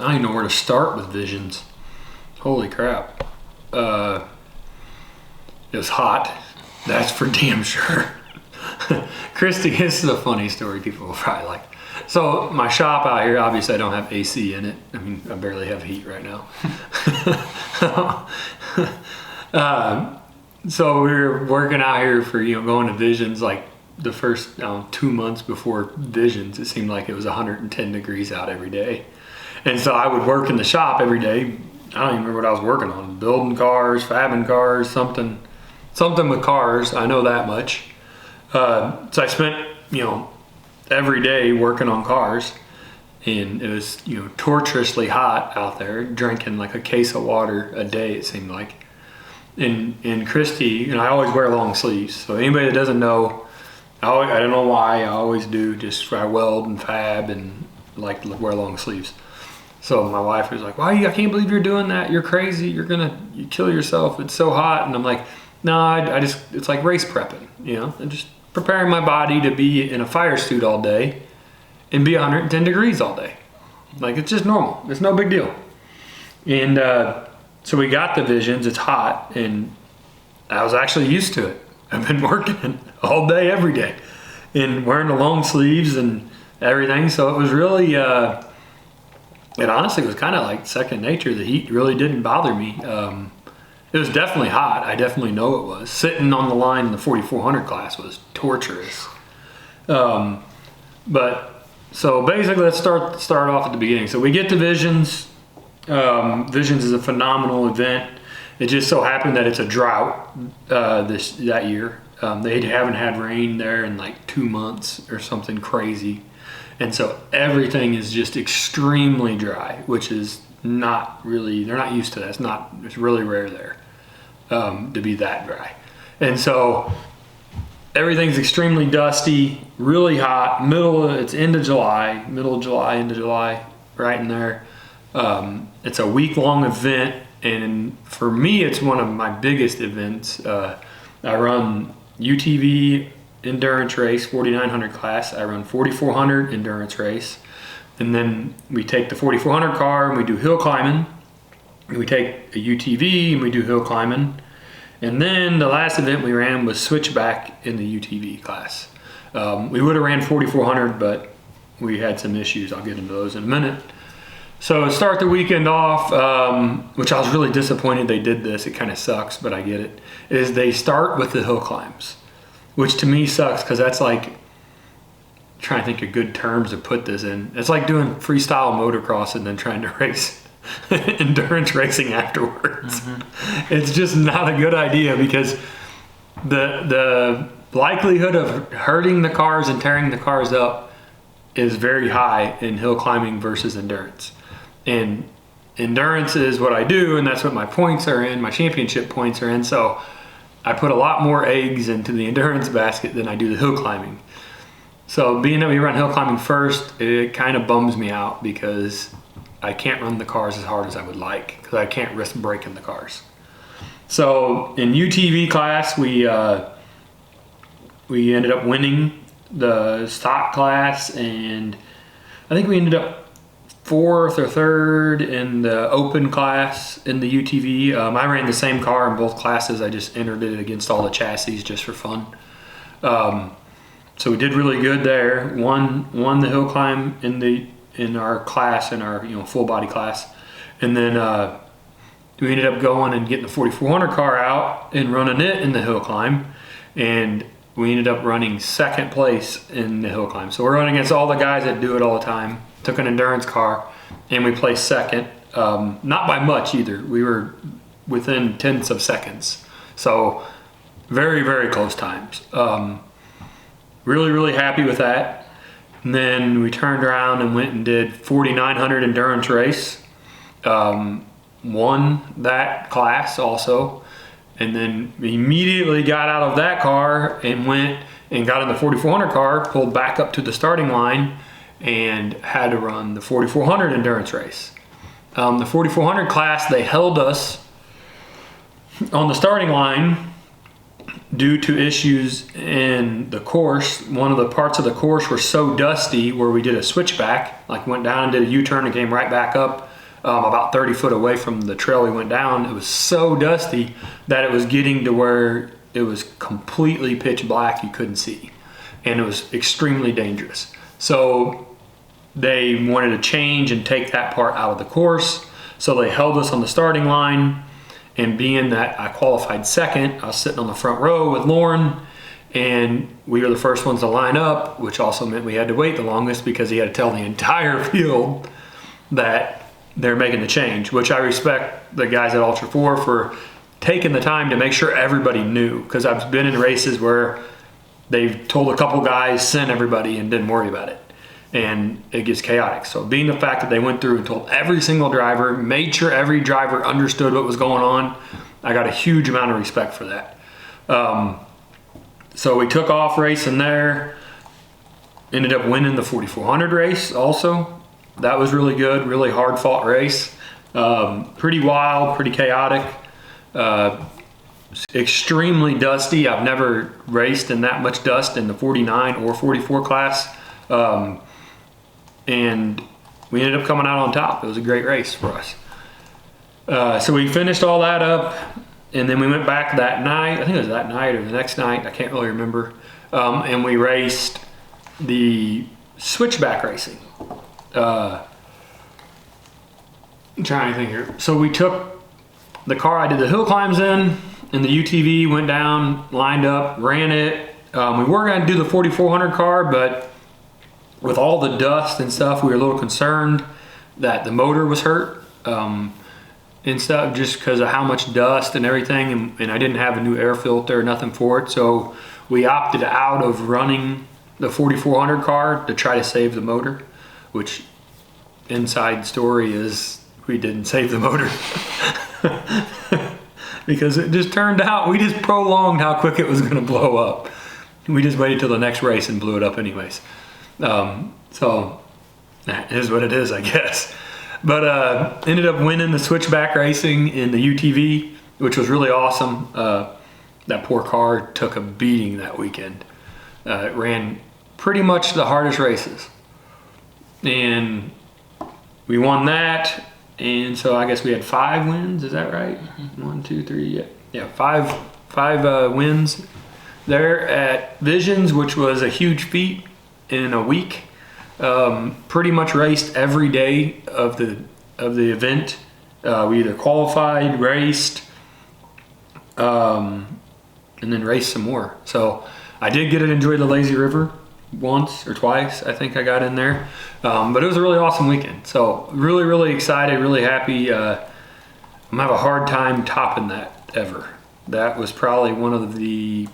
don't even know where to start with visions. Holy crap. It was hot. That's for damn sure. Christy, this is a funny story people will probably like. So my shop out here, obviously I don't have AC in it. I mean, I barely have heat right now. So we were working out here for, going to Visions, like the first 2 months before Visions, it seemed like it was 110 degrees out every day. And so I would work in the shop every day. I don't even remember what I was working on, building cars, fabbing cars, something with cars. I know that much. So I spent, every day working on cars, and it was, torturously hot out there, drinking like a case of water a day, it seemed like. And Christy, I always wear long sleeves. So anybody that doesn't know, I don't know why, I always do, just I weld and fab and like to wear long sleeves. So my wife was like, I can't believe you're doing that. You're crazy. You kill yourself. It's so hot. And I'm like, no, it's like race prepping, and just preparing my body to be in a fire suit all day and be 110 degrees all day. Like, it's just normal. It's no big deal. And so we got the Visions. It's hot, and I was actually used to it. I've been working all day, every day, and wearing the long sleeves and everything. So it was really, it honestly was kind of like second nature. The heat really didn't bother me. It was definitely hot. I definitely know it was. Sitting on the line in the 4400 class was torturous. But so basically, let's start off at the beginning. So we get to Visions. Visions is a phenomenal event. It just so happened that it's a drought that year. They haven't had rain there in like 2 months or something crazy. And so everything is just extremely dry, which is not really, they're not used to that. It's really rare there to be that dry. And so everything's extremely dusty, really hot, it's end of July, middle of July, end of July, right in there. It's a week-long event, and for me, it's one of my biggest events. I run UTV endurance race, 4900 class. I run 4400 endurance race. And then we take the 4400 car and we do hill climbing. And we take a UTV and we do hill climbing. And then the last event we ran was switchback in the UTV class. We would have ran 4400, but we had some issues. I'll get into those in a minute. So to start the weekend off, which I was really disappointed they did this. It kind of sucks, but I get it. Is they start with the hill climbs, which to me sucks because that's like, trying to think of good terms to put this in. It's like doing freestyle motocross and then trying to race endurance racing afterwards. Mm-hmm. It's just not a good idea because the likelihood of hurting the cars and tearing the cars up is very high in hill climbing versus endurance. And endurance is what I do, and that's what my points are in, my championship points are in. So I put a lot more eggs into the endurance basket than I do the hill climbing. So being that we run hill climbing first, it kind of bums me out because I can't run the cars as hard as I would like because I can't risk breaking the cars. So in UTV class, we ended up winning the stock class, and I think we ended up 4th or 3rd in the open class in the UTV. I ran the same car in both classes. I just entered it against all the chassis just for fun. So we did really good there. Won the hill climb in our class, in our full body class, and then we ended up going and getting the 4400 car out and running it in the hill climb, and we ended up running 2nd place in the hill climb. So we're running against all the guys that do it all the time. Took an endurance car, and we placed 2nd. Not by much either. We were within tenths of seconds. So very, very close times. Really, really happy with that. And then we turned around and went and did 4900 endurance race. Won that class also. And then immediately got out of that car and went and got in the 4400 car, pulled back up to the starting line, and had to run the 4400 endurance race. The 4400 class, they held us on the starting line due to issues in the course, one of the parts of the course were so dusty where we did a switchback, like went down and did a U-turn and came right back up about 30 foot away from the trail we went down. It was so dusty that it was getting to where it was completely pitch black, you couldn't see. And it was extremely dangerous. So they wanted to change and take that part out of the course. So they held us on the starting line. And being that I qualified second, I was sitting on the front row with Lauren, and we were the first ones to line up, which also meant we had to wait the longest because he had to tell the entire field that they're making the change, which I respect the guys at Ultra 4 for taking the time to make sure everybody knew, because I've been in races where they've told a couple guys, send everybody, and didn't worry about it. And it gets chaotic. So being the fact that they went through and told every single driver, made sure every driver understood what was going on, I got a huge amount of respect for that. So we took off racing there, ended up winning the 4400 race also. That was really good, really hard fought race. Pretty wild, pretty chaotic, extremely dusty. I've never raced in that much dust in the 49 or 44 class. And we ended up coming out on top. It was a great race for us. So we finished all that up, and then we went back that night. I think it was that night or the next night. I can't really remember. And we raced the switchback racing. I'm trying to think here. So we took the car I did the hill climbs in, and the UTV went down, lined up, ran it. We were going to do the 4400 car, but with all the dust and stuff, we were a little concerned that the motor was hurt and stuff, just because of how much dust and everything, and I didn't have a new air filter or nothing for it. So we opted out of running the 4400 car to try to save the motor, which inside story is we didn't save the motor. Because it just turned out, we just prolonged how quick it was going to blow up. We just waited till the next race and blew it up anyways. So that is what it is, I guess. But ended up winning the switchback racing in the UTV, which was really awesome. That poor car took a beating that weekend. It ran pretty much the hardest races. And we won that. And so I guess we had 5 wins, is that right? 1, 2, 3, yeah, 5 wins there at Visions, which was a huge feat in a week. Pretty much raced every day of the event. We either qualified, raced, and then raced some more. So I did get to enjoy the lazy river once or twice. I think I got in there, but it was a really awesome weekend. So really excited, really happy. I'm gonna have a hard time topping that ever. That was probably one of the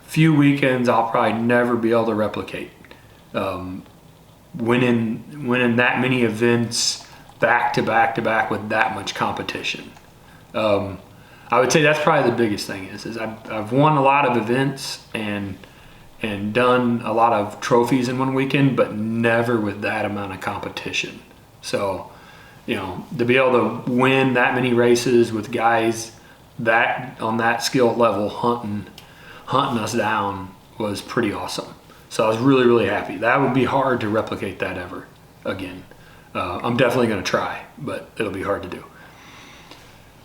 few weekends I'll probably never be able to replicate. Winning that many events back to back with that much competition. I would say that's probably the biggest thing is I've won a lot of events and done a lot of trophies in one weekend, but never with that amount of competition. So, you know, to be able to win that many races with guys that on that skill level hunting us down was pretty awesome. So I was really happy. That would be hard to replicate that ever again. I'm definitely going to try, but it'll be hard to do.